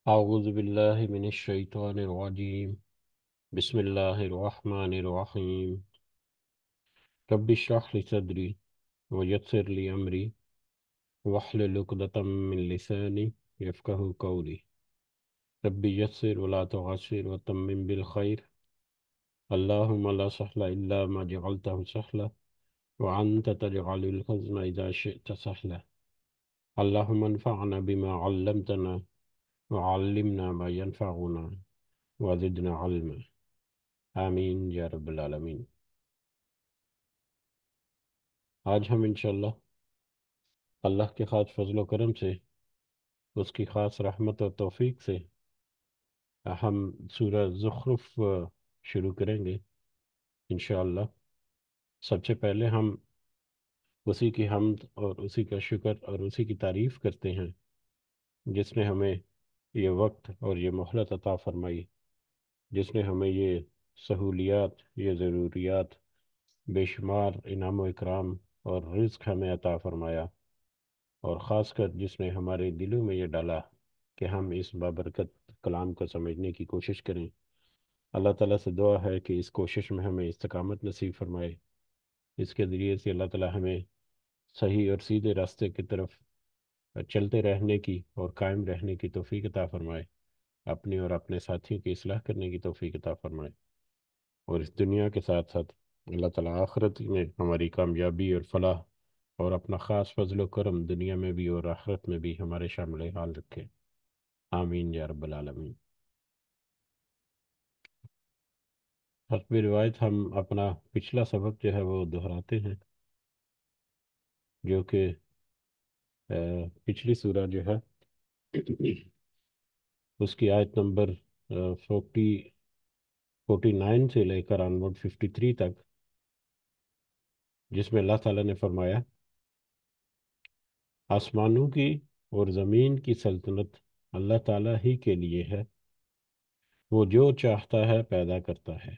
أعوذ بالله من الشيطان الرجيم. بسم الله الرحمن الرحيم. رب اشرح لي صدري ويسر لي أمري واحلل عقدة من لساني يفقهوا قولي. رب يسر ولا تعسر وتمم بالخير. اللهم لا سهل إلا ما جعلته سهلا وأنت تجعل الحزن إذا شئت سهلا. اللهم انفعنا بما علمتنا وعلمنا ما ينفعنا وزدنا علما. آمین یا رب العالمین. آج ہم انشاءاللہ اللہ کے خاص فضل و کرم سے، اس کی خاص رحمت اور توفیق سے ہم سورہ زخرف شروع کریں گے انشاءاللہ. سب سے پہلے ہم اسی کی حمد اور اسی کا شکر اور اسی کی تعریف کرتے ہیں جس نے ہمیں یہ وقت اور یہ مہلت عطا فرمائی، جس نے ہمیں یہ سہولیات، یہ ضروریات، بے شمار انعام و اکرام اور رزق ہمیں عطا فرمایا، اور خاص کر جس نے ہمارے دلوں میں یہ ڈالا کہ ہم اس بابرکت کلام کو سمجھنے کی کوشش کریں. اللہ تعالیٰ سے دعا ہے کہ اس کوشش میں ہمیں استقامت نصیب فرمائے. اس کے ذریعے سے اللہ تعالیٰ ہمیں صحیح اور سیدھے راستے کی طرف چلتے رہنے کی اور قائم رہنے کی توفیق عطا فرمائے، اپنی اور اپنے ساتھیوں کی اصلاح کرنے کی توفیق عطا فرمائے، اور اس دنیا کے ساتھ ساتھ اللہ تعالیٰ آخرت میں ہماری کامیابی اور فلاح اور اپنا خاص فضل و کرم دنیا میں بھی اور آخرت میں بھی ہمارے شامل حال رکھے. آمین یا رب العالمین. حسب روایت ہم اپنا پچھلا سبق جو ہے وہ دہراتے ہیں، جو کہ پچھلی سورہ جو ہے اس کی آیت نمبر 49 سے لے کر آنورڈ 53 تک، جس میں اللہ تعالیٰ نے فرمایا: آسمانوں کی اور زمین کی سلطنت اللہ تعالیٰ ہی کے لیے ہے. وہ جو چاہتا ہے پیدا کرتا ہے،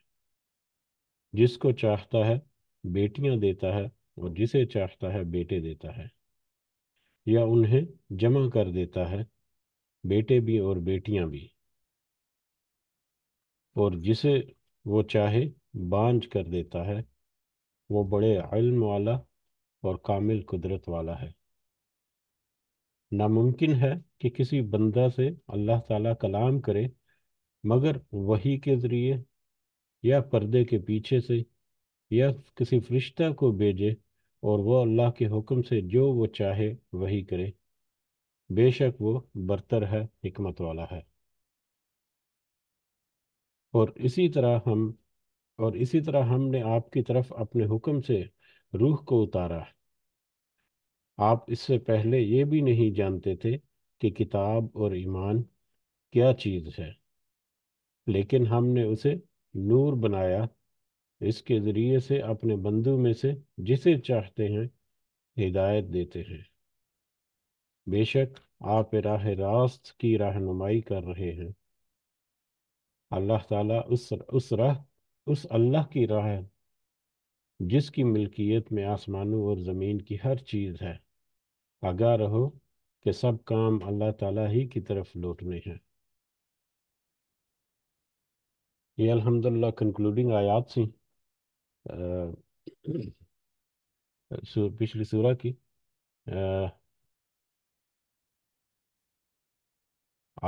جس کو چاہتا ہے بیٹیاں دیتا ہے اور جسے چاہتا ہے بیٹے دیتا ہے، یا انہیں جمع کر دیتا ہے، بیٹے بھی اور بیٹیاں بھی، اور جسے وہ چاہے بانجھ کر دیتا ہے. وہ بڑے علم والا اور کامل قدرت والا ہے. ناممکن ہے کہ کسی بندہ سے اللہ تعالیٰ کلام کرے مگر وحی کے ذریعے، یا پردے کے پیچھے سے، یا کسی فرشتہ کو بھیجے اور وہ اللہ کے حکم سے جو وہ چاہے وہی کرے. بے شک وہ برتر ہے، حکمت والا ہے. اور اسی طرح ہم نے آپ کی طرف اپنے حکم سے روح کو اتارا. آپ اس سے پہلے یہ بھی نہیں جانتے تھے کہ کتاب اور ایمان کیا چیز ہے، لیکن ہم نے اسے نور بنایا، اس کے ذریعے سے اپنے بندوں میں سے جسے چاہتے ہیں ہدایت دیتے ہیں. بے شک آپ راہ راست کی رہنمائی کر رہے ہیں. اللہ تعالیٰ اس اللہ کی راہ ہے جس کی ملکیت میں آسمانوں اور زمین کی ہر چیز ہے. آگاہ رہو کہ سب کام اللہ تعالیٰ ہی کی طرف لوٹنے ہیں. یہ الحمدللہ کنکلوڈنگ آیات تھیں پچھلی سورہ کی.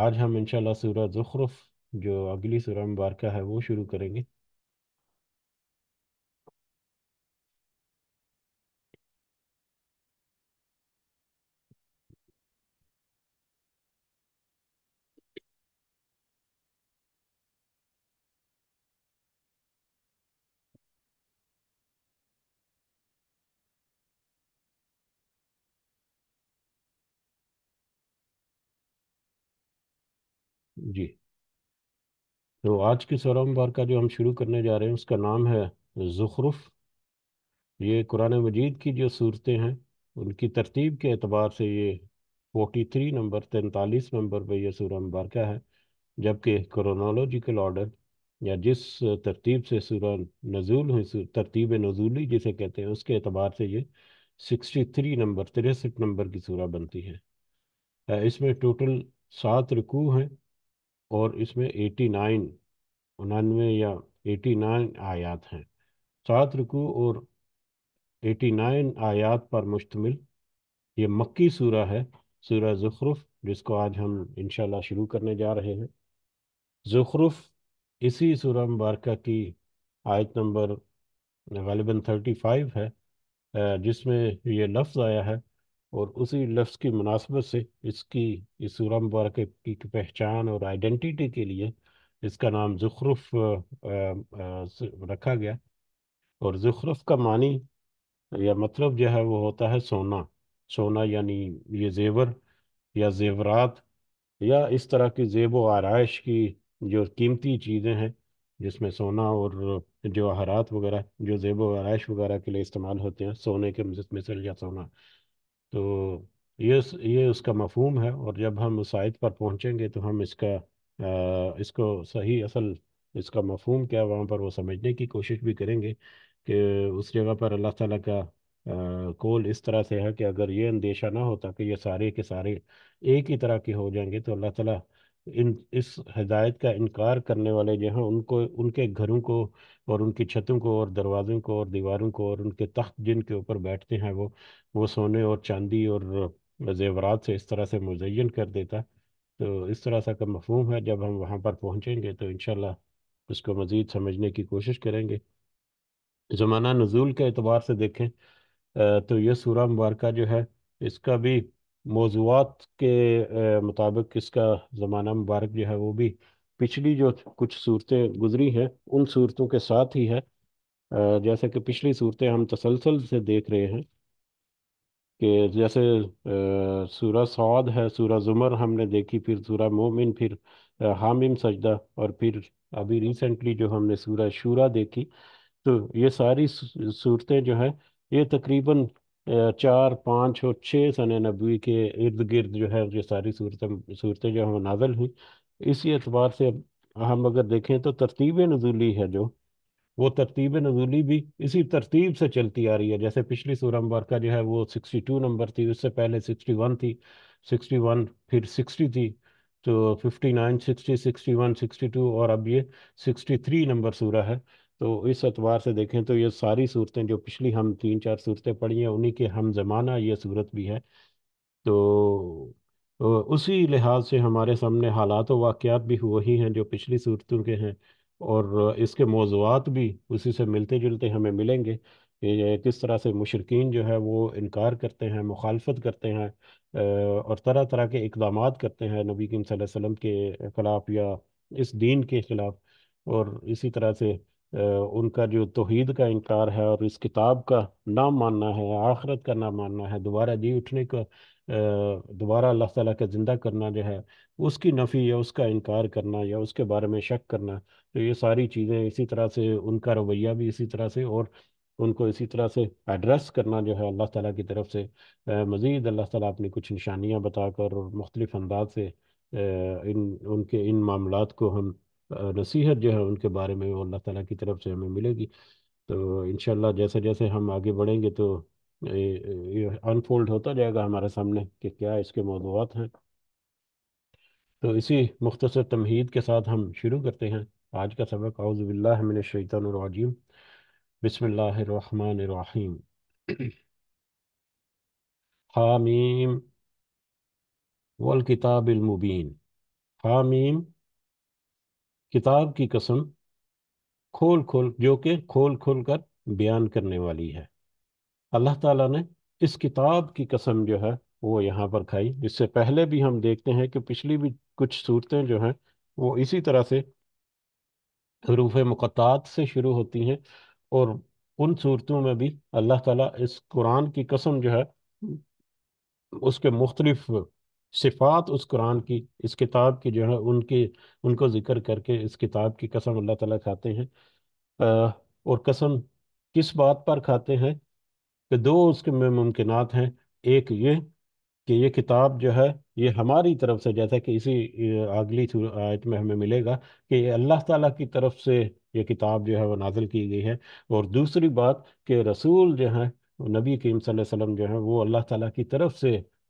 آج ہم انشاءاللہ سورہ زخرف، جو اگلی سورہ مبارکہ ہے، وہ شروع کریں گے. جی، تو آج کی سورہ مبارکہ جو ہم شروع کرنے جا رہے ہیں اس کا نام ہے زخرف. یہ قرآن مجید کی جو صورتیں ہیں ان کی ترتیب کے اعتبار سے یہ 43 نمبر پہ یہ سورہ مبارکہ ہے، جبکہ کرونالوجیکل آرڈر یا جس ترتیب سے سورہ نزول ہوئی، ترتیب نزولی جسے کہتے ہیں، اس کے اعتبار سے یہ 63 نمبر کی سورہ بنتی ہے. اس میں ٹوٹل 7 رکوع ہیں اور اس میں 89 99 یا 89 آیات ہیں، 7 رکوع اور 89 آیات پر مشتمل یہ مکی سورہ ہے، سورہ زخرف، جس کو آج ہم انشاءاللہ شروع کرنے جا رہے ہیں۔ زخرف اسی سورہ مبارکہ کی آیت نمبر غالباً 35 ہے، جس میں یہ لفظ آیا ہے، اور اسی لفظ کی مناسبت سے اس سورہ مبارکہ کی پہچان اور آئیڈینٹیٹی کے لیے اس کا نام زخرف رکھا گیا۔ اور زخرف کا معنی یا مطلب جو ہے وہ ہوتا ہے سونا، سونا یعنی یہ زیور یا زیورات یا اس طرح کی زیب و آرائش کی جو قیمتی چیزیں ہیں، جس میں سونا اور جواہرات وغیرہ جو زیب و آرائش وغیرہ کے لیے استعمال ہوتے ہیں، سونے کے مثل یا سونا، تو یہ اس کا مفہوم ہے۔ اور جب ہم اس آیت پر پہنچیں گے تو ہم اس کو صحیح اصل اس کا مفہوم کیا وہاں پر وہ سمجھنے کی کوشش بھی کریں گے، کہ اس جگہ پر اللہ تعالیٰ کا قول اس طرح سے ہے کہ اگر یہ اندیشہ نہ ہوتا کہ یہ سارے کے سارے ایک ہی طرح کے ہو جائیں گے، تو اللہ تعالیٰ اس ہدایت کا انکار کرنے والے جو ہیں ان کو، ان کے گھروں کو اور ان کی چھتوں کو اور دروازوں کو اور دیواروں کو اور ان کے تخت جن کے اوپر بیٹھتے ہیں وہ سونے اور چاندی اور زیورات سے اس طرح سے مزین کر دیتا۔ تو اس طرح کا مفہوم ہے، جب ہم وہاں پر پہنچیں گے تو انشاءاللہ اس کو مزید سمجھنے کی کوشش کریں گے۔ زمانہ نزول کے اعتبار سے دیکھیں تو یہ سورہ مبارکہ جو ہے، اس کا بھی موضوعات کے مطابق اس کا زمانہ مبارک جو ہے وہ بھی پچھلی جو کچھ صورتیں گزری ہیں ان صورتوں کے ساتھ ہی ہے۔ جیسے کہ پچھلی صورتیں ہم تسلسل سے دیکھ رہے ہیں، کہ جیسے سورہ صاد ہے، سورہ زمر ہم نے دیکھی، پھر سورہ مومن، پھر حامیم سجدہ، اور پھر ابھی ریسنٹلی جو ہم نے سورہ شورا دیکھی۔ تو یہ ساری صورتیں جو ہیں یہ تقریباً 4 5 اور 6 سنہ نبوی کے ارد گرد جو ہے یہ ساری صورتیں جو ہم نازل ہوئی۔ اسی اعتبار سے ہم اگر دیکھیں تو ترتیب نزولی ہے جو، وہ ترتیب نزولی بھی اسی ترتیب سے چلتی آ رہی ہے۔ جیسے پچھلی سورہ مبارکہ جو ہے وہ 62 نمبر تھی، اس سے پہلے 61 تھی، 61 پھر 60 تھی، تو 59 60 61 62 اور اب یہ 63 نمبر سورہ ہے۔ تو اس اعتبار سے دیکھیں تو یہ ساری صورتیں جو پچھلی ہم 3 4 صورتیں پڑھی ہیں انہی کے ہم زمانہ یہ صورت بھی ہے۔ تو اسی لحاظ سے ہمارے سامنے حالات و واقعات بھی وہی ہیں جو پچھلی صورتوں کے ہیں، اور اس کے موضوعات بھی اسی سے ملتے جلتے ہمیں ملیں گے، کہ یہ کس طرح سے مشرکین جو ہے وہ انکار کرتے ہیں، مخالفت کرتے ہیں، اور طرح طرح کے اقدامات کرتے ہیں نبی کریم صلی اللہ علیہ وسلم کے خلاف یا اس دین کے خلاف۔ اور اسی طرح سے ان کا جو توحید کا انکار ہے اور اس کتاب کا نہ ماننا ہے، آخرت کا نہ ماننا ہے، دوبارہ جی اٹھنے کا، دوبارہ اللہ تعالیٰ کا زندہ کرنا جو ہے اس کی نفی یا اس کا انکار کرنا یا اس کے بارے میں شک کرنا، تو یہ ساری چیزیں اسی طرح سے ان کا رویہ بھی اسی طرح سے، اور ان کو اسی طرح سے ایڈریس کرنا جو ہے اللہ تعالیٰ کی طرف سے، مزید اللہ تعالیٰ اپنی کچھ نشانیاں بتا کر اور مختلف انداز سے ان کے ان معاملات کو ہم نصیحت جو ہے ان کے بارے میں وہ اللہ تعالیٰ کی طرف سے ہمیں ملے گی۔ تو انشاءاللہ جیسے جیسے ہم آگے بڑھیں گے تو یہ انفولڈ ہوتا جائے گا ہمارے سامنے کہ کیا اس کے موضوعات ہیں۔ تو اسی مختصر تمہید کے ساتھ ہم شروع کرتے ہیں آج کا سبق۔ اعوذ باللہ من الشیطان الرجیم، بسم اللہ الرحمن الرحیم۔ حامیم والکتاب المبین۔ حامیم، کتاب کی قسم، کھول کھول جو کہ کھول کھول کر بیان کرنے والی ہے۔ اللہ تعالیٰ نے اس کتاب کی قسم جو ہے وہ یہاں پر کھائی۔ اس سے پہلے بھی ہم دیکھتے ہیں کہ پچھلی بھی کچھ صورتیں جو ہیں وہ اسی طرح سے حروف مقطعات سے شروع ہوتی ہیں، اور ان صورتوں میں بھی اللہ تعالیٰ اس قرآن کی قسم جو ہے اس کے مختلف صفات، اس قرآن کی، اس کتاب کی جو ہے ان کو ذکر کر کے اس کتاب کی قسم اللہ تعالیٰ کھاتے ہیں۔ اور قسم کس بات پر کھاتے ہیں؟ کہ دو اس کے میں ممکنات ہیں۔ ایک یہ کہ یہ کتاب جو ہے یہ ہماری طرف سے، جیسا کہ اسی اگلی آیت میں ہمیں ملے گا کہ یہ اللہ تعالیٰ کی طرف سے یہ کتاب جو ہے وہ نازل کی گئی ہے۔ اور دوسری بات کہ رسول جو ہیں، نبی کریم صلی اللہ علیہ وسلم جو ہیں وہ اللہ تعالیٰ کی طرف سے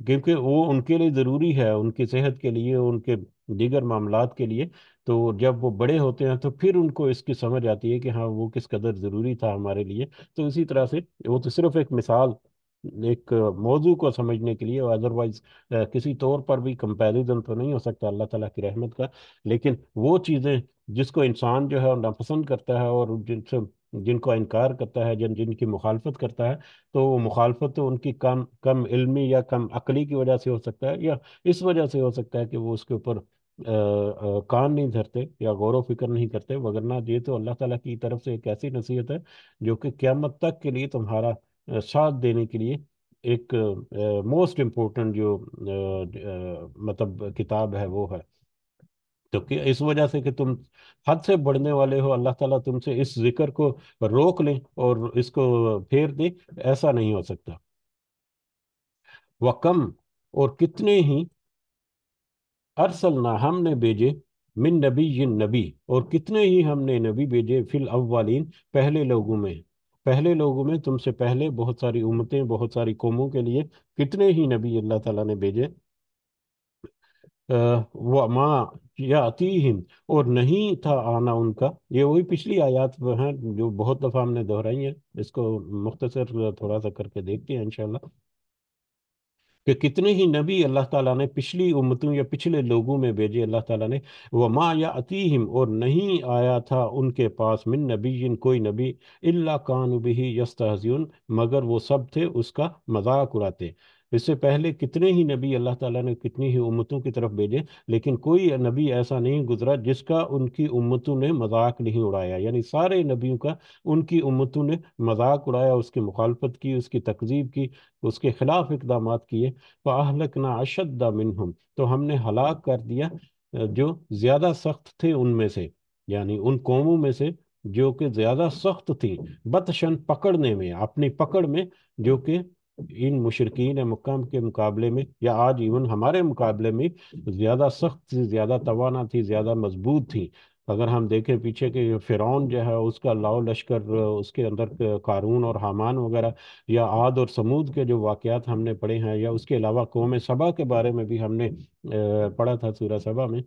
کیونکہ وہ ان کے لیے ضروری ہے، ان کی صحت کے لیے، ان کے دیگر معاملات کے لیے۔ تو جب وہ بڑے ہوتے ہیں تو پھر ان کو اس کی سمجھ آتی ہے کہ ہاں وہ کس قدر ضروری تھا ہمارے لیے۔ تو اسی طرح سے وہ تو صرف ایک مثال، ایک موضوع کو سمجھنے کے لیے، ادروائز کسی طور پر بھی کمپیریزن تو نہیں ہو سکتا اللہ تعالیٰ کی رحمت کا۔ لیکن وہ چیزیں جس کو انسان جو ہے ناپسند کرتا ہے، اور جن کو انکار کرتا ہے، جن کی مخالفت کرتا ہے، تو وہ مخالفت تو ان کی کم کم علمی یا کم عقلی کی وجہ سے ہو سکتا ہے، یا اس وجہ سے ہو سکتا ہے کہ وہ اس کے اوپر کان نہیں دھرتے یا غور و فکر نہیں کرتے، وگرنہ یہ تو اللہ تعالیٰ کی طرف سے ایک ایسی نصیحت ہے جو کہ قیامت تک کے لیے تمہارا ساتھ دینے کے لیے ایک موسٹ امپورٹنٹ جو مطلب کتاب ہے وہ ہے۔ تو کہ اس وجہ سے کہ تم حد سے بڑھنے والے ہو، اللہ تعالیٰ تم سے اس ذکر کو روک لیں اور اس کو پھیر دے، ایسا نہیں ہو سکتا۔ وہ کم، اور کتنے ہی ارسلنا ہم نے بھیجے، من نبی نبی، اور کتنے ہی ہم نے نبی بھیجے، فی الاولین پہلے لوگوں میں، پہلے لوگوں میں تم سے پہلے بہت ساری امتیں، بہت ساری قوموں کے لیے کتنے ہی نبی اللہ تعالیٰ نے بھیجے۔ وما یاتیہم، اور نہیں تھا آنا ان کا، یہ وہی پچھلی آیات وہ ہیں جو بہت دفعہ ہم نے دہرائی ہیں، اس کو مختصر تھوڑا سا کر کے دیکھتے ہیں انشاءاللہ، کہ کتنے ہی نبی اللہ تعالیٰ نے پچھلی امتوں یا پچھلے لوگوں میں بھیجے اللہ تعالیٰ نے۔ وما یاتیہم، اور نہیں آیا تھا ان کے پاس، من نبی کوئی نبی، الا کانوا بہ یستہزئون، مگر وہ سب تھے اس کا مذاق اڑاتے۔ اس سے پہلے کتنے ہی نبی اللہ تعالیٰ نے کتنی ہی امتوں کی طرف بھیجے، لیکن کوئی نبی ایسا نہیں گزرا جس کا ان کی امتوں نے مذاق نہیں اڑایا، یعنی سارے نبیوں کا ان کی امتوں نے مذاق اڑایا، اس کی مخالفت کی، اس کی تکذیب کی، اس کے خلاف اقدامات کیے۔ فَأَهْلَكْنَا أَشَدَّ مِنْهُمْ، تو ہم نے ہلاک کر دیا جو زیادہ سخت تھے ان میں سے، یعنی ان قوموں میں سے جو کہ زیادہ سخت تھی، بطشن پکڑنے میں، اپنی پکڑ میں، جو کہ ان مشرقین مکہ کے مقابلے میں، یا آج ایون ہمارے مقابلے میں زیادہ سخت تھی، زیادہ توانا تھی، زیادہ مضبوط تھی۔ اگر ہم دیکھیں پیچھے کہ فرعون جو ہے اس کا لاؤ لشکر، اس کے اندر قارون اور حامان وغیرہ، یا عاد اور سمود کے جو واقعات ہم نے پڑھے ہیں، یا اس کے علاوہ قوم سبا کے بارے میں بھی ہم نے پڑھا تھا سورہ سبا میں،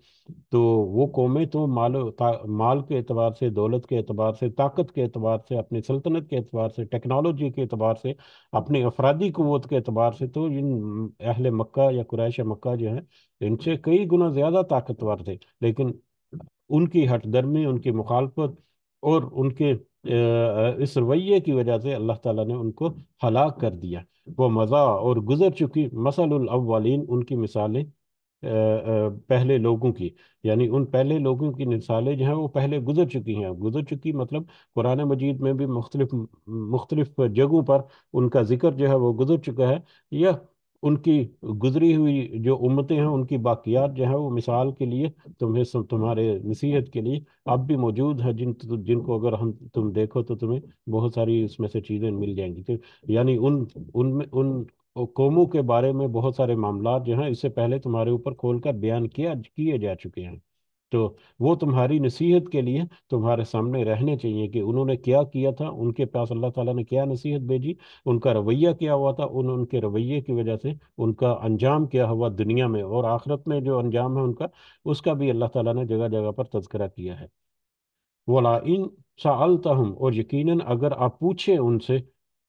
تو وہ قومیں تو مال کے اعتبار سے، دولت کے اعتبار سے، طاقت کے اعتبار سے، اپنی سلطنت کے اعتبار سے، ٹیکنالوجی کے اعتبار سے، اپنی افرادی قوت کے اعتبار سے، تو ان اہل مکہ یا قریش مکہ جو ہیں ان سے کئی گنا زیادہ طاقتور تھے، لیکن ان کی ہٹ درمی، ان کی مخالفت اور ان کے اس رویے کی وجہ سے اللہ تعالیٰ نے ان کو ہلاک کر دیا۔ وہ مضا، اور گزر چکی، مثل الاولین، ان کی مثالیں پہلے لوگوں کی، یعنی ان پہلے لوگوں کی مثالیں جو ہیں وہ پہلے گزر چکی ہیں۔ گزر چکی مطلب قرآن مجید میں بھی مختلف مختلف جگہوں پر ان کا ذکر جو ہے وہ گزر چکا ہے، یا ان کی گزری ہوئی جو امتیں ہیں ان کی باقیات جو ہیں وہ مثال کے لیے تمہارے نصیحت کے لیے اب بھی موجود ہیں، جن کو اگر تم دیکھو تو تمہیں بہت ساری اس میں سے چیزیں مل جائیں گی، یعنی ان قوموں کے بارے میں بہت سارے معاملات جو ہیں اس سے پہلے تمہارے اوپر کھول کر بیان کیے جا چکے ہیں، تو وہ تمہاری نصیحت کے لیے تمہارے سامنے رہنے چاہیے کہ انہوں نے کیا کیا تھا، ان کے پاس اللہ تعالیٰ نے کیا نصیحت بھیجی، ان کا رویہ کیا ہوا تھا، ان کے رویے کی وجہ سے ان کا انجام کیا ہوا دنیا میں، اور آخرت میں جو انجام ہے ان کا، اس کا بھی اللہ تعالیٰ نے جگہ جگہ پر تذکرہ کیا ہے۔ ولا ان سألتہم، اور یقیناً اگر آپ پوچھیں ان سے،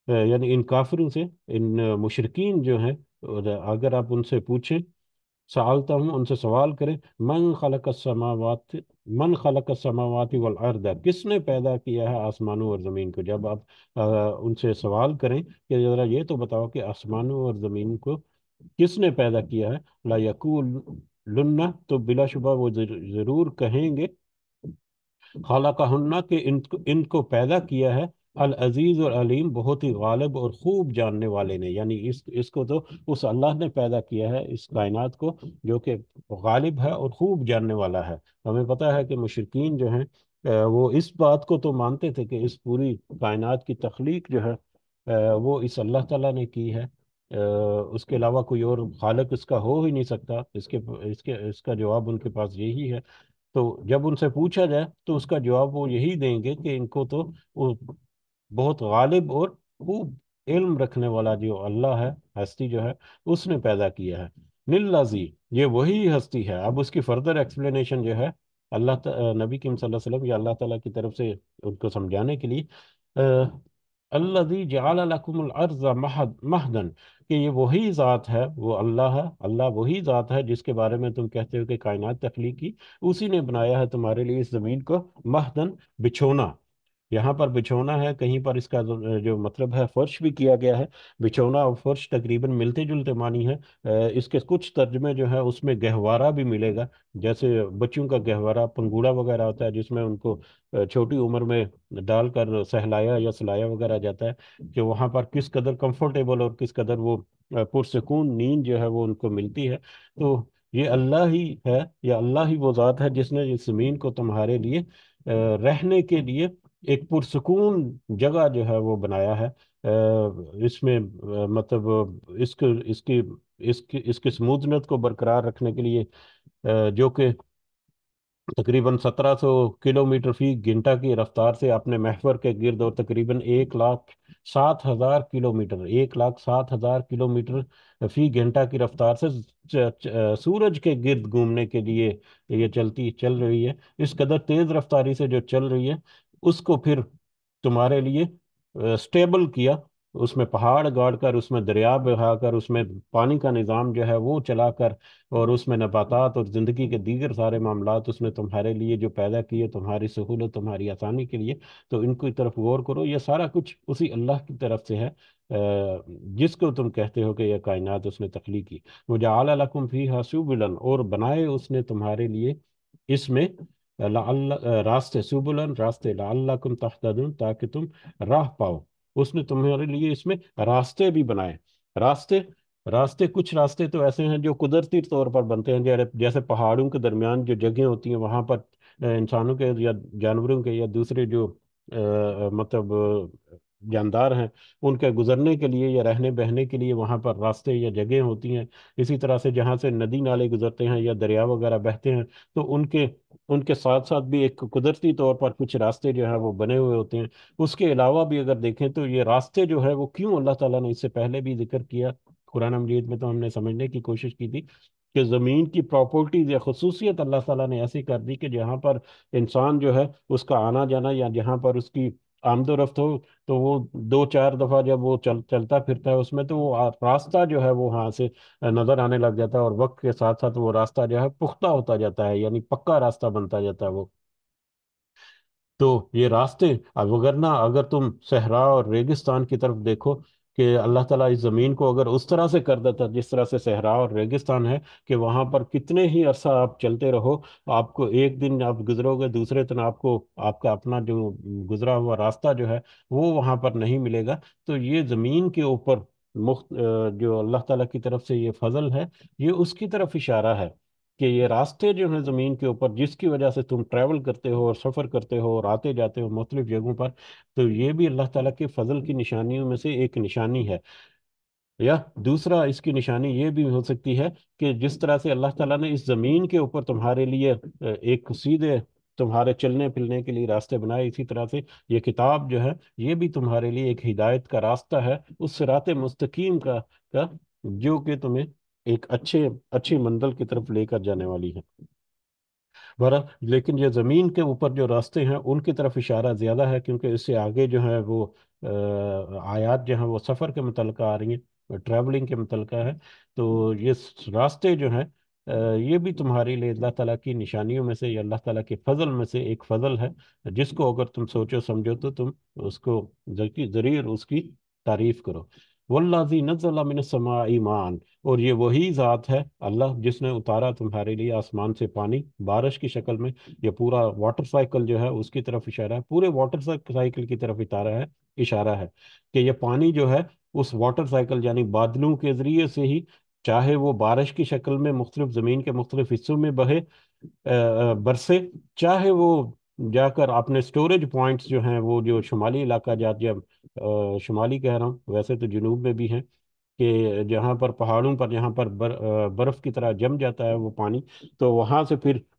یعنی ان کافروں سے، ان مشرکین جو ہیں، اور اگر آپ ان سے پوچھیں، سألتہم ان سے سوال کریں، من خلق السماوات والارض، کس نے پیدا کیا ہے آسمانوں اور زمین کو؟ جب آپ ان سے سوال کریں کہ ذرا یہ تو بتاؤ کہ آسمانوں اور زمین کو کس نے پیدا کیا ہے، لا یقولن، تو بلا شبہ وہ ضرور کہیں گے، خالقہن، کہ ان کو پیدا کیا ہے العزیز اور علیم، بہت ہی غالب اور خوب جاننے والے نے، یعنی اس کو تو اس اللہ نے پیدا کیا ہے، اس کائنات کو، جو کہ غالب ہے اور خوب جاننے والا ہے۔ ہمیں پتہ ہے کہ مشرکین جو ہیں وہ اس بات کو تو مانتے تھے کہ اس پوری کائنات کی تخلیق جو ہے وہ اس اللہ تعالیٰ نے کی ہے، اس کے علاوہ کوئی اور خالق اس کا ہو ہی نہیں سکتا، اس کا جواب ان کے پاس یہی ہے۔ تو جب ان سے پوچھا جائے تو اس کا جواب وہ یہی دیں گے کہ ان کو تو وہ بہت غالب اور خوب علم رکھنے والا جو اللہ ہے، ہستی جو ہے، اس نے پیدا کیا ہے۔ للذی، یہ وہی ہستی ہے۔ اب اس کی فردر ایکسپلینیشن جو ہے نبی کریم صلی اللہ علیہ وسلم یا اللہ تعالیٰ کی طرف سے ان کو سمجھانے کے لیے، الذی جعل لکم الارض مہدن، کہ یہ وہی ذات ہے، وہ اللہ ہے، اللہ وہی ذات ہے جس کے بارے میں تم کہتے ہو کہ کائنات تخلیق کی، اسی نے بنایا ہے تمہارے لیے اس زمین کو مہدن، بچھونا۔ یہاں پر بچھونا ہے، کہیں پر اس کا جو مطلب ہے فرش بھی کیا گیا ہے۔ بچھونا اور فرش تقریباً ملتے جلتے معنی ہے۔ اس کے کچھ ترجمے جو ہے اس میں گہوارہ بھی ملے گا، جیسے بچوں کا گہوارہ پنگوڑا وغیرہ ہوتا ہے، جس میں ان کو چھوٹی عمر میں ڈال کر سہلایا یا سلایا وغیرہ جاتا ہے، کہ وہاں پر کس قدر کمفرٹیبل اور کس قدر وہ پرسکون نیند جو ہے وہ ان کو ملتی ہے۔ تو یہ اللہ ہی ہے، یا اللہ ہی وہ ذات ہے جس نے اس زمین کو تمہارے لیے رہنے کے لیے ایک پرسکون جگہ جو ہے وہ بنایا ہے۔ اس میں مطلب اس کی سمودنت کو برقرار رکھنے کے لیے، جو کہ تقریباً 1700 کلومیٹر فی گھنٹہ کی رفتار سے اپنے محور کے گرد، اور تقریباً 1,07,000 کلومیٹر، 1,07,000 کلومیٹر فی گھنٹہ کی رفتار سے سورج کے گرد گھومنے کے لیے یہ چل رہی ہے۔ اس قدر تیز رفتاری سے جو چل رہی ہے، اس کو پھر تمہارے لیے سٹیبل کیا، اس میں پہاڑ گاڑ کر، اس میں دریا بہا کر، اس میں پانی کا نظام جو ہے وہ چلا کر، اور اس میں نباتات اور زندگی کے دیگر سارے معاملات اس نے تمہارے لیے جو پیدا کیے، تمہاری سہولت، تمہاری آسانی کے لیے۔ تو ان کی طرف غور کرو، یہ سارا کچھ اسی اللہ کی طرف سے ہے، جس کو تم کہتے ہو کہ یہ کائنات اس نے تخلیق کی۔ وَجَعَلَ لَكُمْ فِيهَا سُبُلًا، اور بنائے اس نے تمہارے لیے اس میں راستے، سبلن راستے، لعلکم تہتدون، تاکہ تم راہ پاؤ۔ اس نے تمہارے لیے اس میں راستے بھی بنائے۔ راستے راستے کچھ راستے تو ایسے ہیں جو قدرتی طور پر بنتے ہیں، جیسے پہاڑوں کے درمیان جو جگہیں ہوتی ہیں، وہاں پر انسانوں کے یا جانوروں کے یا دوسرے جو مطلب جاندار ہیں، ان کے گزرنے کے لیے یا رہنے بہنے کے لیے وہاں پر راستے یا جگہیں ہوتی ہیں۔ اسی طرح سے جہاں سے ندی نالے گزرتے ہیں یا دریا وغیرہ بہتے ہیں، تو ان کے ساتھ ساتھ بھی ایک قدرتی طور پر کچھ راستے جو ہیں وہ بنے ہوئے ہوتے ہیں۔ اس کے علاوہ بھی اگر دیکھیں تو یہ راستے جو ہے وہ کیوں اللہ تعالیٰ نے اس سے پہلے بھی ذکر کیا قرآن مجید میں، تو ہم نے سمجھنے کی کوشش کی تھی کہ زمین کی پراپرٹیز یا خصوصیت اللہ تعالیٰ نے ایسی کر دی کہ جہاں پر انسان جو ہے اس کا آنا جانا، یا جہاں پر اس کی آمد و رفت ہو، تو وہ 2-4 دفعہ جب وہ چلتا پھرتا ہے اس میں، تو وہ راستہ جو ہے وہ وہاں سے نظر آنے لگ جاتا ہے، اور وقت کے ساتھ ساتھ وہ راستہ جو ہے پختہ ہوتا جاتا ہے، یعنی پکا راستہ بنتا جاتا ہے وہ۔ تو یہ راستے، وگرنہ اگر تم صحرا اور ریگستان کی طرف دیکھو، کہ اللہ تعالیٰ اس زمین کو اگر اس طرح سے کر دیتا جس طرح سے صحرا اور ریگستان ہے، کہ وہاں پر کتنے ہی عرصہ آپ چلتے رہو، آپ کو ایک دن آپ گزرو گے، دوسرے دن آپ کو آپ کا اپنا جو گزرا ہوا راستہ جو ہے وہ وہاں پر نہیں ملے گا۔ تو یہ زمین کے اوپر جو اللہ تعالیٰ کی طرف سے یہ فضل ہے، یہ اس کی طرف اشارہ ہے کہ یہ راستے جو ہیں زمین کے اوپر، جس کی وجہ سے تم ٹریول کرتے ہو اور سفر کرتے ہو اور آتے جاتے ہو مختلف جگہوں پر، تو یہ بھی اللہ تعالیٰ کے فضل کی نشانیوں میں سے ایک نشانی ہے۔ یا دوسرا اس کی نشانی یہ بھی ہو سکتی ہے کہ جس طرح سے اللہ تعالیٰ نے اس زمین کے اوپر تمہارے لیے ایک سیدھے تمہارے چلنے پھرنے کے لیے راستے بنائے، اسی طرح سے یہ کتاب جو ہے یہ بھی تمہارے لیے ایک ہدایت کا راستہ ہے، اس صراط مستقیم کا جو کہ تمہیں ایک اچھی منزل کی طرف لے کر جانے والی ہے۔ بہرحال، لیکن یہ زمین کے اوپر جو راستے ہیں ان کی طرف اشارہ زیادہ ہے، کیونکہ اس سے آگے جو ہے وہ آیات جو ہیں وہ سفر کے متعلقہ آ رہی ہیں، ٹریولنگ کے متعلقہ ہے۔ تو یہ راستے جو ہیں یہ بھی تمہارے لیے اللہ تعالیٰ کی نشانیوں میں سے یا اللہ تعالیٰ کے فضل میں سے ایک فضل ہے، جس کو اگر تم سوچو سمجھو تو تم اس کو ضرور اس کی تعریف کرو۔ والذی نزل من السماء ماء، اور یہ وہی ذات ہے اللہ جس نے اتارا تمہارے لیے آسمان سے پانی بارش کی شکل میں۔ یہ پورا واٹر سائیکل جو ہے اس کی طرف اشارہ ہے، پورے واٹر سائیکل کی طرف اشارہ ہے کہ یہ پانی جو ہے اس واٹر سائیکل یعنی بادلوں کے ذریعے سے ہی، چاہے وہ بارش کی شکل میں مختلف زمین کے مختلف حصوں میں بہے، برسے، چاہے وہ جا کر اپنے سٹوریج پوائنٹس جو ہیں وہ جو شمالی علاقہ جات، یا شمالی کہہ رہا ہوں، ویسے تو جنوب میں بھی ہیں، کہ جہاں پر پہاڑوں پر جہاں پر برف کی طرح جم جاتا ہے وہ پانی، تو وہاں سے پھر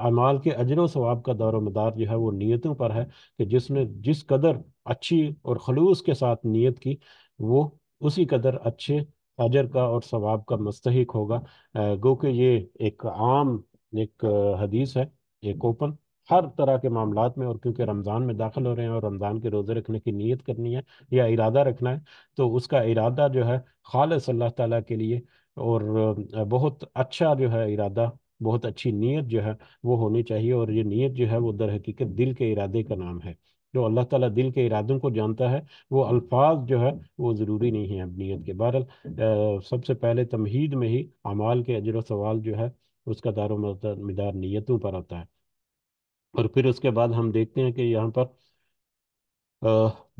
اعمال کے اجر و ثواب کا دار و مدار جو ہے وہ نیتوں پر ہے، کہ جس نے جس قدر اچھی اور خلوص کے ساتھ نیت کی، وہ اسی قدر اچھے اجر کا اور ثواب کا مستحق ہوگا۔ گو کہ یہ ایک عام ایک حدیث ہے، ایک اوپن ہر طرح کے معاملات میں، اور کیونکہ رمضان میں داخل ہو رہے ہیں اور رمضان کے روزے رکھنے کی نیت کرنی ہے یا ارادہ رکھنا ہے، تو اس کا ارادہ جو ہے خالص اللہ تعالیٰ کے لیے، اور بہت اچھا جو ہے ارادہ، بہت اچھی نیت جو ہے وہ ہونی چاہیے۔ اور یہ نیت جو ہے وہ در حقیقت دل کے ارادے کا نام ہے۔ جو اللہ تعالیٰ دل کے ارادوں کو جانتا ہے، وہ الفاظ جو ہے وہ ضروری نہیں ہیں اب نیت کے۔ بہرحال سب سے پہلے تمہید میں ہی اعمال کے اجر و ثواب جو ہے اس کا دار و مدار نیتوں پر آتا ہے۔ اور پھر اس کے بعد ہم دیکھتے ہیں کہ یہاں پر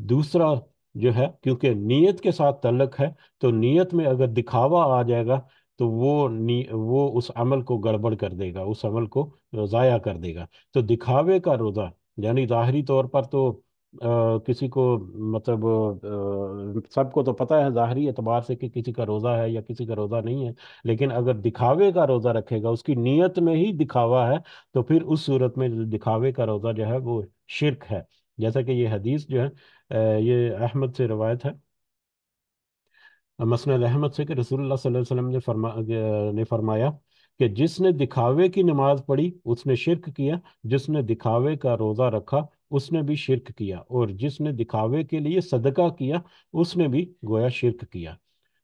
دوسرا جو ہے، کیونکہ نیت کے ساتھ تعلق ہے، تو نیت میں اگر دکھاوا آ جائے گا تو وہ اس عمل کو گڑبڑ کر دے گا، اس عمل کو ضائع کر دے گا۔ تو دکھاوے کا روزہ، یعنی ظاہری طور پر تو کسی کو مطلب سب کو تو پتہ ہے ظاہری اعتبار سے کہ کسی کا روزہ ہے یا کسی کا روزہ نہیں ہے، لیکن اگر دکھاوے کا روزہ رکھے گا، اس کی نیت میں ہی دکھاوا ہے، تو پھر اس صورت میں دکھاوے کا روزہ جو ہے وہ شرک ہے۔ جیسا کہ یہ حدیث جو ہے یہ احمد سے روایت ہے، مسند احمد سے، کہ رسول اللہ صلی اللہ علیہ وسلم نے فرمایا کہ جس نے دکھاوے کی نماز پڑھی اس نے شرک کیا، جس نے دکھاوے کا روزہ رکھا اس نے بھی شرک کیا، اور جس نے دکھاوے کے لیے صدقہ کیا اس نے بھی گویا شرک کیا۔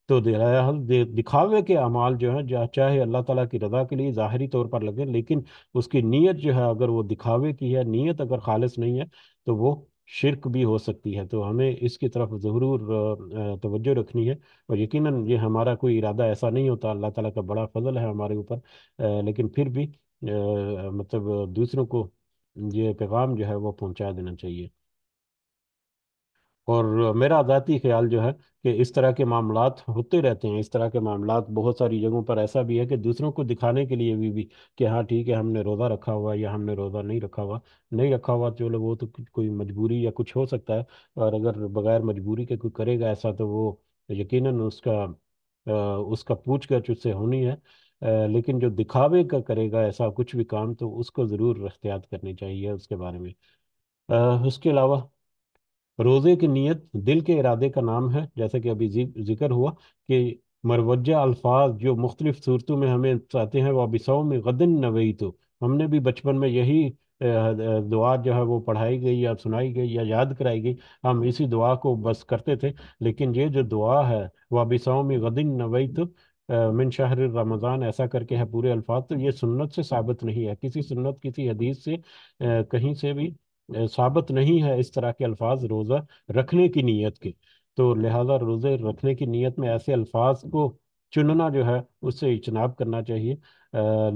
تو دکھاوے کے اعمال جو ہیں، چاہے اللہ تعالیٰ کی رضا کے لیے ظاہری طور پر لگے، لیکن اس کی نیت جو ہے اگر وہ دکھاوے کی ہے، نیت اگر خالص نہیں ہے، تو وہ شرک بھی ہو سکتی ہے۔ تو ہمیں اس کی طرف ضرور توجہ رکھنی ہے۔ اور یقیناً یہ ہمارا کوئی ارادہ ایسا نہیں ہوتا، اللہ تعالیٰ کا بڑا فضل ہے ہمارے اوپر، لیکن پھر بھی مطلب دوسروں کو یہ پیغام جو ہے وہ پہنچا دینا چاہیے۔ اور میرا ذاتی خیال جو ہے کہ اس طرح کے معاملات ہوتے رہتے ہیں، اس طرح کے معاملات بہت ساری جگہوں پر ایسا بھی ہے کہ دوسروں کو دکھانے کے لیے بھی کہ ہاں ٹھیک ہے ہم نے روزہ رکھا ہوا یا ہم نے روزہ نہیں رکھا ہوا، نہیں رکھا ہوا چلو وہ تو کوئی مجبوری یا کچھ ہو سکتا ہے، اور اگر بغیر مجبوری کے کوئی کرے گا ایسا تو وہ یقیناً اس کا پوچھ گچھ اس سے ہونی ہے۔ لیکن جو دکھاوے کا کرے گا ایسا کچھ بھی کام، تو اس کو ضرور احتیاط کرنی چاہیے اس کے بارے میں۔ اس کے علاوہ روزے کی نیت دل کے ارادے کا نام ہے، جیسا کہ ابھی ذکر ہوا کہ مروجہ الفاظ جو مختلف صورتوں میں ہمیں آتے ہیں، وہ بِصَوْمِ غَدٍ نَوَیْتُ، ہم نے بھی بچپن میں یہی دعا جو ہے وہ پڑھائی گئی یا سنائی گئی یا یاد کرائی گئی، ہم اسی دعا کو بس کرتے تھے۔ لیکن یہ جو دعا ہے وہ بِصَوْمِ غَدٍ نَوَیْتُ من شہر رمضان، ایسا کر کے ہے پورے الفاظ، تو یہ سنت سے ثابت نہیں ہے، کسی سنت کسی حدیث سے کہیں سے بھی ثابت نہیں ہے اس طرح کے الفاظ روزہ رکھنے کی نیت کے۔ تو لہذا روزے رکھنے کی نیت میں ایسے الفاظ کو چننا جو ہے اس سے اجتناب کرنا چاہیے۔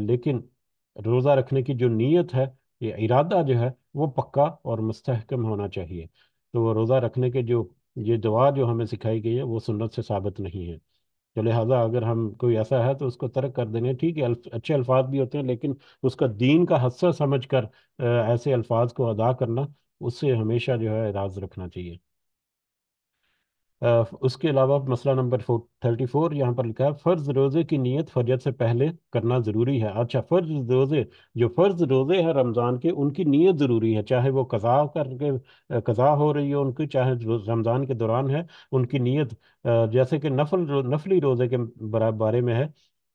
لیکن روزہ رکھنے کی جو نیت ہے، یہ ارادہ جو ہے وہ پکا اور مستحکم ہونا چاہیے۔ تو وہ روزہ رکھنے کے جو یہ دعا جو ہمیں سکھائی گئی ہے وہ سنت سے ثابت نہیں ہے۔ تو لہٰذا اگر ہم کوئی ایسا ہے تو اس کو ترک کر دینے، ٹھیک ہے اچھے الفاظ بھی ہوتے ہیں، لیکن اس کا دین کا حصہ سمجھ کر ایسے الفاظ کو ادا کرنا، اس سے ہمیشہ جو ہے اعراض رکھنا چاہیے۔ اس کے علاوہ مسئلہ نمبر 34 یہاں پر لکھا ہے، فرض روزے کی نیت فجر سے پہلے کرنا ضروری ہے۔ اچھا، جو فرض روزے ہیں رمضان کے، ان کی نیت ضروری ہے، چاہے وہ قضا کر کے قضا ہو رہی ہو ان کی، چاہے رمضان کے دوران ہے، ان کی نیت جیسے کہ نفلی روزے کے بارے میں ہے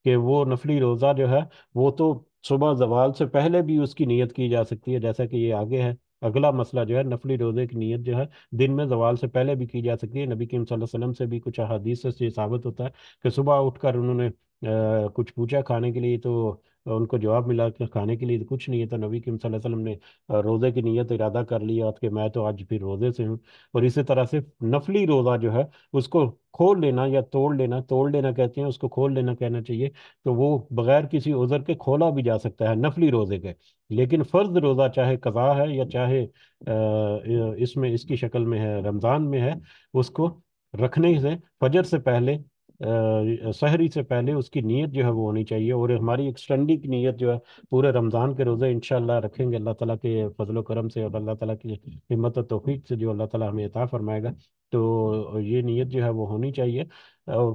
کہ وہ نفلی روزہ جو ہے وہ تو صبح زوال سے پہلے بھی اس کی نیت کی جا سکتی ہے، جیسا کہ یہ آگے ہے۔ اگلا مسئلہ جو ہے نفلی روزے کی نیت جو ہے دن میں زوال سے پہلے بھی کی جا سکتی ہے۔ نبی کریم صلی اللہ علیہ وسلم سے بھی کچھ احادیث سے یہ ثابت ہوتا ہے کہ صبح اٹھ کر انہوں نے کچھ پوچھا کھانے کے لیے، تو ان کو جواب ملا کہ کھانے کے لیے تو کچھ نہیں ہے، تو نبی کریم صلی اللہ علیہ وسلم نے روزے کی نیت ارادہ کر لیا کہ میں تو آج پھر روزے سے ہوں۔ اور اسی طرح سے نفلی روزہ جو ہے اس کو کھول لینا یا توڑ لینا کہتے ہیں، اس کو کھول لینا کہنا چاہیے، تو وہ بغیر کسی عذر کے کھولا بھی جا سکتا ہے نفلی روزے کے۔ لیکن فرض روزہ چاہے قضا ہے یا چاہے اس کی شکل میں ہے، رمضان میں ہے، اس کو رکھنے سے فجر سے پہلے سحری سے پہلے اس کی نیت جو ہے وہ ہونی چاہیے۔ اور ہماری ایکسٹینڈنگ کی نیت جو ہے پورے رمضان کے روزے انشاءاللہ رکھیں گے اللہ تعالیٰ کے فضل و کرم سے، اور اللہ تعالیٰ کی ہمت و توفیق سے جو اللہ تعالیٰ ہمیں عطا فرمائے گا، تو یہ نیت جو ہے وہ ہونی چاہیے۔ اور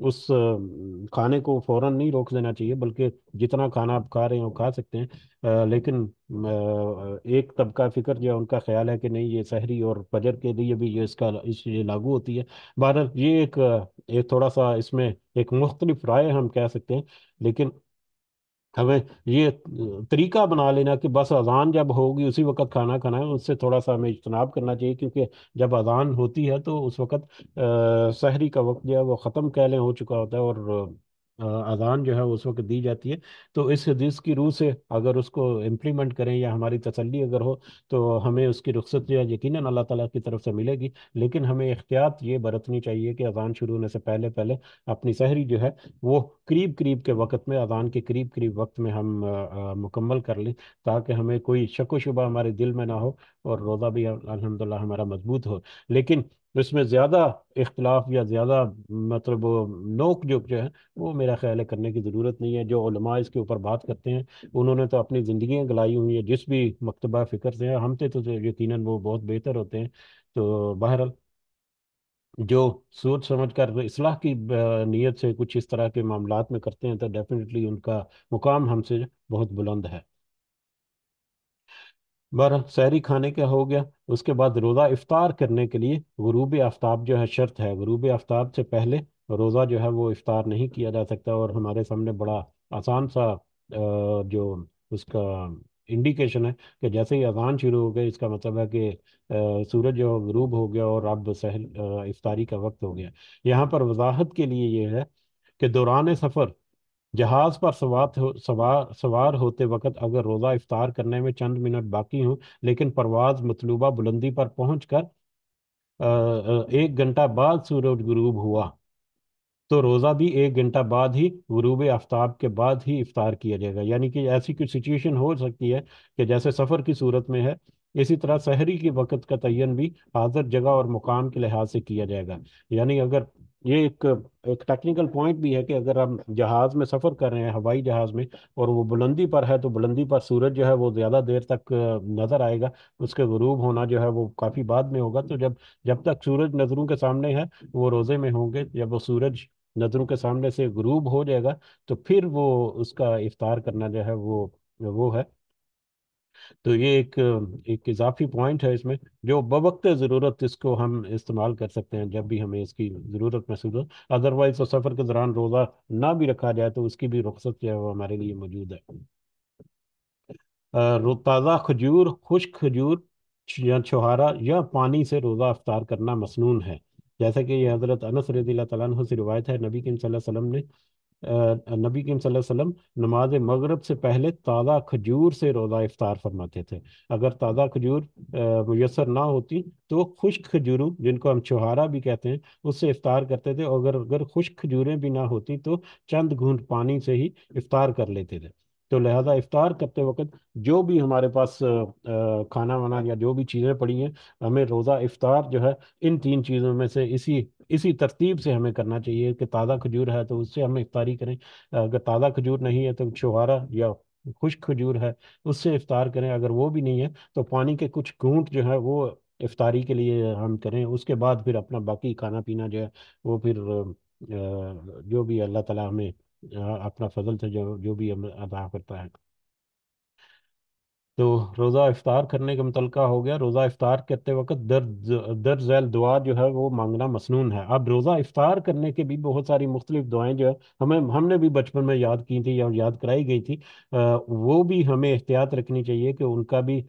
اس کھانے کو فوراً نہیں روک دینا چاہیے، بلکہ جتنا کھانا آپ کھا رہے ہیں وہ کھا سکتے ہیں۔ لیکن ایک طبقہ فکر جو ہے ان کا خیال ہے کہ نہیں، یہ سحری اور فجر کے لیے بھی یہ لاگو ہوتی ہے۔ بہرحال یہ ایک تھوڑا سا اس میں ایک مختلف رائے ہم کہہ سکتے ہیں، لیکن ہمیں یہ طریقہ بنا لینا کہ بس اذان جب ہوگی اسی وقت کھانا کھانا ہے، اس سے تھوڑا سا ہمیں اجتناب کرنا چاہیے، کیونکہ جب اذان ہوتی ہے تو اس وقت سحری کا وقت جو ہے وہ ختم کہہ لیں ہو چکا ہوتا ہے، اور اذان جو ہے اس وقت دی جاتی ہے۔ تو اس حدیث کی روح سے اگر اس کو امپلیمنٹ کریں یا ہماری تسلی اگر ہو، تو ہمیں اس کی رخصت جو ہے یقیناً اللہ تعالیٰ کی طرف سے ملے گی۔ لیکن ہمیں احتیاط یہ برتنی چاہیے کہ اذان شروع ہونے سے پہلے پہلے اپنی سحری جو ہے وہ قریب قریب کے وقت میں، اذان کے قریب قریب وقت میں ہم مکمل کر لیں، تاکہ ہمیں کوئی شک و شبہ ہمارے دل میں نہ ہو، اور روزہ بھی الحمدللہ ہمارا مضبوط ہو۔ لیکن اس میں زیادہ اختلاف یا زیادہ مطلب وہ نوک جھوک جو ہے، وہ میرا خیال ہے کرنے کی ضرورت نہیں ہے۔ جو علماء اس کے اوپر بات کرتے ہیں انہوں نے تو اپنی زندگیاں گلائی ہوئی ہیں جس بھی مکتبہ فکر سے ہیں، ہم سے تو یقیناً وہ بہت بہتر ہوتے ہیں۔ تو بہرحال جو سوچ سمجھ کر اصلاح کی نیت سے کچھ اس طرح کے معاملات میں کرتے ہیں، تو ڈیفینیٹلی ان کا مقام ہم سے بہت بلند ہے۔ بہرحال سحری کھانے کا ہو گیا، اس کے بعد روزہ افطار کرنے کے لیے غروب آفتاب جو ہے شرط ہے۔ غروب آفتاب سے پہلے روزہ جو ہے وہ افطار نہیں کیا جا سکتا، اور ہمارے سامنے بڑا آسان سا جو اس کا انڈیکیشن ہے کہ جیسے ہی اذان شروع ہو گئی، اس کا مطلب ہے کہ سورج جو غروب ہو گیا اور اب افطاری کا وقت ہو گیا۔ یہاں پر وضاحت کے لیے یہ ہے کہ دوران سفر جہاز پر سوار ہوتے وقت اگر روزہ افطار کرنے میں چند منٹ باقی ہوں، لیکن پرواز مطلوبہ بلندی پر پہنچ کر 1 گھنٹہ بعد سورج غروب ہوا، تو روزہ بھی 1 گھنٹہ بعد ہی، غروب آفتاب کے بعد ہی افطار کیا جائے گا۔ یعنی کہ ایسی کوئی سچویشن ہو سکتی ہے کہ جیسے سفر کی صورت میں ہے، اسی طرح سحری کے وقت کا تعین بھی حاضر جگہ اور مقام کے لحاظ سے کیا جائے گا۔ یعنی اگر یہ ایک ٹیکنیکل پوائنٹ بھی ہے کہ اگر ہم جہاز میں سفر کر رہے ہیں، ہوائی جہاز میں، اور وہ بلندی پر ہے، تو بلندی پر سورج جو ہے وہ زیادہ دیر تک نظر آئے گا، اس کے غروب ہونا جو ہے وہ کافی بعد میں ہوگا۔ تو جب تک سورج نظروں کے سامنے ہے وہ روزے میں ہوں گے، جب وہ سورج نظروں کے سامنے سے غروب ہو جائے گا تو پھر وہ اس کا افطار کرنا جو ہے وہ ہے۔ تو یہ ایک اضافی پوائنٹ ہے اس میں، جو بوقت ضرورت اس کو ہم استعمال کر سکتے ہیں جب بھی ہمیں اس کی ضرورت محسوس ہو۔ ادروائز تو سفر کے دوران روزہ نہ بھی رکھا جائے تو اس کی بھی رخصت جو ہے وہ ہمارے لیے موجود ہے۔ تازہ کھجور، خشک کھجور یا چھہارا یا پانی سے روزہ افطار کرنا مسنون ہے، جیسا کہ یہ حضرت انس رضی اللہ تعالیٰ عنہ سے روایت ہے۔ نبی کریم صلی اللہ علیہ وسلم نے نبی کریم صلی اللہ علیہ وسلم نماز مغرب سے پہلے تازہ کھجور سے روزہ افطار فرماتے تھے۔ اگر تازہ کھجور میسر نہ ہوتی تو خشک کھجوروں، جن کو ہم چھہارا بھی کہتے ہیں، اس سے افطار کرتے تھے، اور اگر خشک کھجوریں بھی نہ ہوتی تو چند گھونٹ پانی سے ہی افطار کر لیتے تھے۔ تو لہذا افطار کرتے وقت جو بھی ہمارے پاس کھانا وانا یا جو بھی چیزیں پڑی ہیں، ہمیں روزہ افطار جو ہے ان تین چیزوں میں سے اسی ترتیب سے ہمیں کرنا چاہیے کہ تازہ کھجور ہے تو اس سے ہم افطاری کریں، اگر تازہ کھجور نہیں ہے تو چھہارا یا خشک کھجور ہے اس سے افطار کریں، اگر وہ بھی نہیں ہے تو پانی کے کچھ گھونٹ جو ہے وہ افطاری کے لیے ہم کریں۔ اس کے بعد پھر اپنا باقی کھانا پینا جو ہے وہ پھر جو بھی اللہ تعالیٰ ہمیں اپنا فضل سے جو بھی ہمیں عطا کرتا ہے۔ تو روزہ افطار کرنے کا متعلقہ ہو گیا۔ روزہ افطار کرتے وقت درج ذیل دعا جو ہے وہ مانگنا مسنون ہے۔ اب روزہ افطار کرنے کے بھی بہت ساری مختلف دعائیں جو ہے ہم نے بھی بچپن میں یاد کی تھی یا یاد کرائی گئی تھی، وہ بھی ہمیں احتیاط رکھنی چاہیے کہ ان کا بھی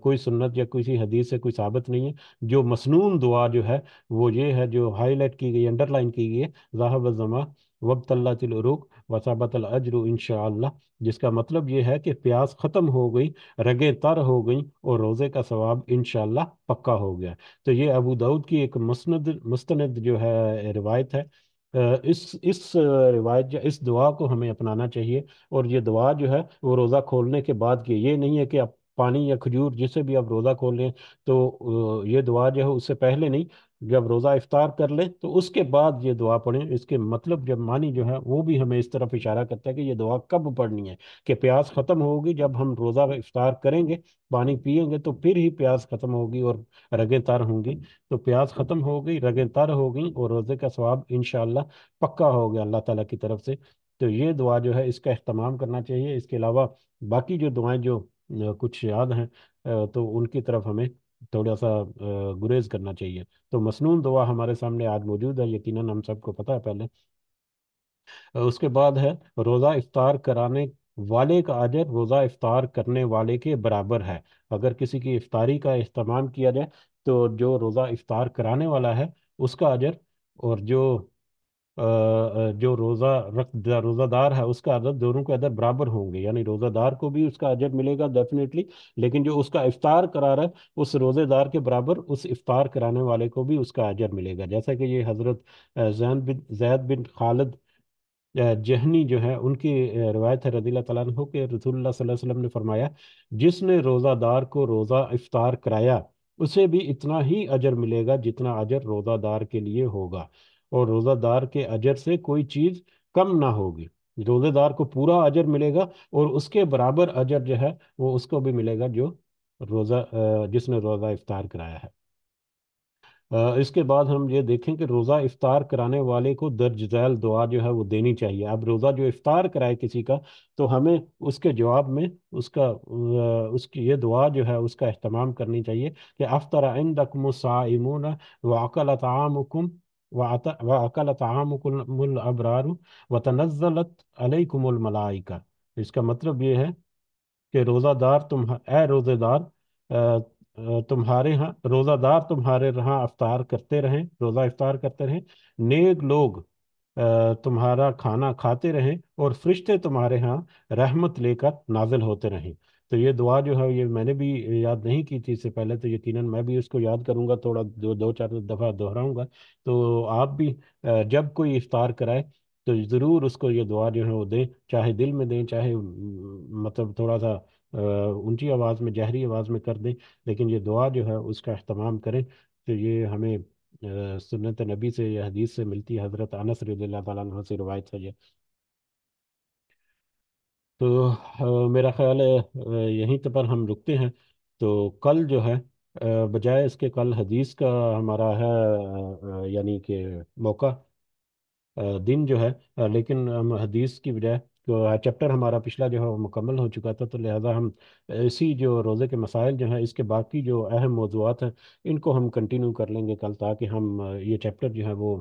کوئی سنت یا کسی حدیث سے کوئی ثابت نہیں ہے۔ جو مسنون دعا جو ہے وہ یہ ہے، جو ہائی لائٹ کی گئی، انڈر لائن کی گئی ہے: ذاہب الظما وابتلت العروق وثابت الاجر انشاءاللہ، جس کا مطلب یہ ہے کہ پیاس ختم ہو گئی، رگیں تر ہو گئیں، اور روزے کا ثواب انشاءاللہ پکا ہو گیا۔ تو یہ ابو داؤد کی ایک مستند جو ہے روایت ہے۔ اس روایت یا اس دعا کو ہمیں اپنانا چاہیے، اور یہ دعا جو ہے وہ روزہ کھولنے کے بعد کی، یہ نہیں ہے کہ آپ پانی یا کھجور جس سے بھی آپ روزہ کھول لیں تو یہ دعا جو ہے اس سے پہلے نہیں، جب روزہ افطار کر لیں تو اس کے بعد یہ دعا پڑھیں. اس کے مطلب جب معنی جو ہے وہ بھی ہمیں اس طرف اشارہ کرتا ہے کہ یہ دعا کب پڑھنی ہے. کہ پیاس ختم ہوگی جب ہم روزہ افطار کریں گے، پانی پیئیں گے تو پھر ہی پیاس ختم ہوگی اور رگیں تر ہوں گی. تو پیاس ختم ہو گئی، رگیں تر ہو گئی، اور روزے کا ثواب انشاءاللہ پکا ہو گیا اللہ تعالیٰ کی طرف سے. تو یہ دعا جو ہے اس کا اہتمام کرنا چاہیے. اس کے علاوہ باقی جو دعائیں جو کچھ یاد ہیں تو ان کی طرف ہمیں تھوڑا سا گریز کرنا چاہیے. تو مسنون دعا ہمارے سامنے آج موجود ہے، یقیناً ہم سب کو پتہ ہے پہلے. اس کے بعد ہے روزہ افطار کرانے والے کا اجر روزہ افطار کرنے والے کے برابر ہے. اگر کسی کی افطاری کا اہتمام کیا جائے تو جو روزہ افطار کرانے والا ہے اس کا اجر، اور جو روزہ دار ہے اس کا اجر، دونوں کے اجر برابر ہوں گے. یعنی روزہ دار کو بھی اس کا اجر ملے گا ڈیفینیٹلی، لیکن جو اس کا افطار کرا رہا ہے اس روزے دار کے برابر اس افطار کرانے والے کو بھی اس کا اجر ملے گا. جیسا کہ یہ حضرت زید بن خالد جہنی جو ہے ان کی روایت ہے رضی اللہ تعالیٰ عنہ کہ رسول اللہ صلی اللہ علیہ وسلم نے فرمایا، جس نے روزہ دار کو روزہ افطار کرایا اسے بھی اتنا ہی اجر ملے گا جتنا اجر روزہ دار کے لیے ہوگا، اور روزہ دار کے اجر سے کوئی چیز کم نہ ہوگی. روزے دار کو پورا اجر ملے گا، اور اس کے برابر اجر جو ہے وہ اس کو بھی ملے گا جو جس نے روزہ افطار کرایا ہے. اس کے بعد ہم یہ دیکھیں کہ روزہ افطار کرانے والے کو درج ذیل دعا جو ہے وہ دینی چاہیے. اب روزہ جو افطار کرائے کسی کا تو ہمیں اس کے جواب میں اس کی یہ دعا جو ہے اس کا اہتمام کرنی چاہیے کہ افطر عندکم الصائمون وأكل طعامكم وأكل طعامكم الأبرار وتنزلت عليكم الملائكة. اس کا مطلب یہ ہے کہ روزہ دار اے روزے دار، تمہارے ہاں روزہ دار تمہارے ہاں افطار کرتے رہیں، روزہ افطار کرتے رہیں. نیک لوگ تمہارا کھانا کھاتے رہیں، اور فرشتے تمہارے ہاں رحمت لے کر نازل ہوتے رہیں. تو یہ دعا جو ہے یہ میں نے بھی یاد نہیں کی تھی اس سے پہلے، تو یقیناً میں بھی اس کو یاد کروں گا، تھوڑا دو چار دفعہ دہراؤں گا. تو آپ بھی جب کوئی افطار کرائے تو ضرور اس کو یہ دعا جو ہے وہ دیں، چاہے دل میں دیں، چاہے مطلب تھوڑا سا اونچی آواز میں، جہری آواز میں کر دیں، لیکن یہ دعا جو ہے اس کا اہتمام کریں. تو یہ ہمیں سنت نبی سے یہ حدیث سے ملتی ہے، حضرت انس رضی اللہ تعالیٰ عنہ سے روایت ہے یہ. تو میرا خیال ہے یہیں پر ہم رکتے ہیں. تو کل جو ہے بجائے اس کے کل حدیث کا ہمارا ہے یعنی کہ موقع، دن جو ہے، لیکن ہم حدیث کی بجائے چیپٹر ہمارا پچھلا جو ہے وہ مکمل ہو چکا تھا، تو لہذا ہم اسی جو روزے کے مسائل جو ہیں اس کے باقی جو اہم موضوعات ہیں ان کو ہم کنٹینیو کر لیں گے کل، تاکہ ہم یہ چیپٹر جو ہے وہ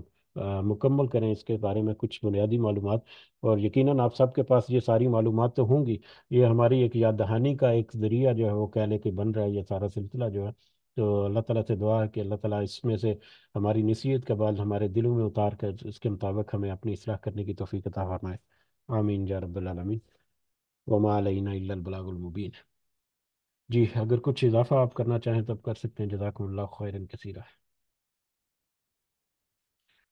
مکمل کریں، اس کے بارے میں کچھ بنیادی معلومات. اور یقیناً آپ سب کے پاس یہ ساری معلومات تو ہوں گی. یہ ہماری ایک یاد دہانی کا ایک ذریعہ جو ہے وہ کہہ لے کہ بن رہا ہے یہ سارا سلسلہ جو ہے. تو اللہ تعالیٰ سے دعا ہے کہ اللہ تعالیٰ اس میں سے ہماری نصیحت کا بال ہمارے دلوں میں اتار کر اس کے مطابق ہمیں اپنی اصلاح کرنے کی توفیق عطا فرمائے. آمین یا رب العالمین. وما علینا الا البلاغ المبین. جی اگر کچھ اضافہ آپ کرنا چاہیں تو آپ کر سکتے ہیں. جزاکم اللہ خیرا کثیرا.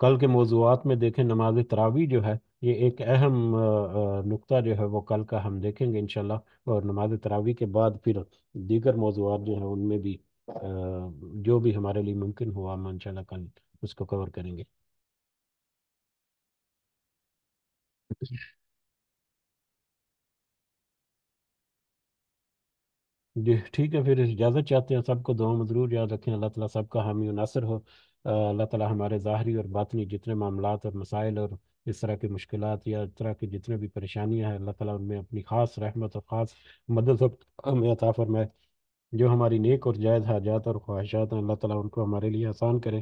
کل کے موضوعات میں دیکھیں نماز تراویح جو ہے یہ ایک اہم نقطہ جو ہے وہ کل کا ہم دیکھیں گے انشاءاللہ. اور نماز تراویح کے بعد پھر دیگر موضوعات جو ہیں ان میں بھی جو بھی ہمارے لیے ممکن ہوا ہم انشاءاللہ کل اس کو کور کریں گے. جی ٹھیک ہے، پھر اجازت چاہتے ہیں. سب کو دعاؤں میں ضرور یاد رکھیں. اللہ تعالیٰ سب کا حامی و ناصر ہو. اللہ تعالیٰ ہمارے ظاہری اور باطنی جتنے معاملات اور مسائل اور اس طرح کی مشکلات یا اس طرح کی جتنے بھی پریشانیاں ہیں، اللہ تعالیٰ ان میں اپنی خاص رحمت اور خاص مدد ہمیں عطا فرمائے. جو ہماری نیک اور جائز حاجات اور خواہشات ہیں اللہ تعالیٰ ان کو ہمارے لیے آسان کرے.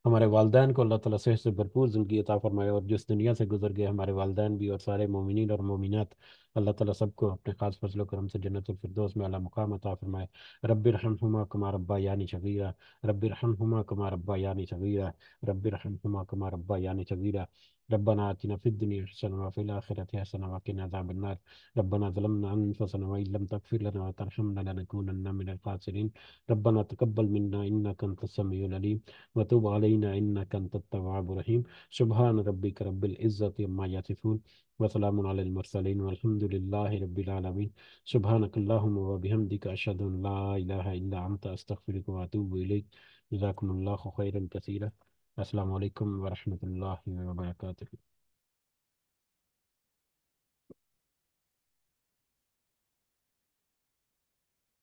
ہمارے والدین کو اللہ تعالیٰ صحت سے بھرپور زندگی عطا فرمائے، اور جس دنیا سے گزر گئے ہمارے والدین بھی اور سارے مومنین اور مومنات، اللہ تعالیٰ سب کو اپنے خاص فضل و کرم سے جنت الفردوس میں اعلیٰ مقام عطا فرمائے. رب ارحمہما کما ربیانی صغیرا. رب ارحمہما کما ربیانی صغیرا. رب ارحمہما کما ربیانی صغیرا. ربنا آتنا في الدنيا حسنة وفي الآخرة حسنة وقنا عذاب النار. ربنا ظلمنا أنفسنا وإن لم تغفر لنا وترحمنا لنكونن من الخاسرين. ربنا تقبل منا إنك أنت السميع العليم وتب علينا إنك أنت التواب الرحيم. سبحان ربك رب العزة عما يصفون وسلام على المرسلين والحمد لله رب العالمين. سبحانك اللهم وبحمدك أشهد أن لا إله إلا أنت أستغفرك وأتوب إليك. جزاکم اللہ خیرا کثیرا. السلام علیکم ورحمۃ اللہ وبرکاتہ.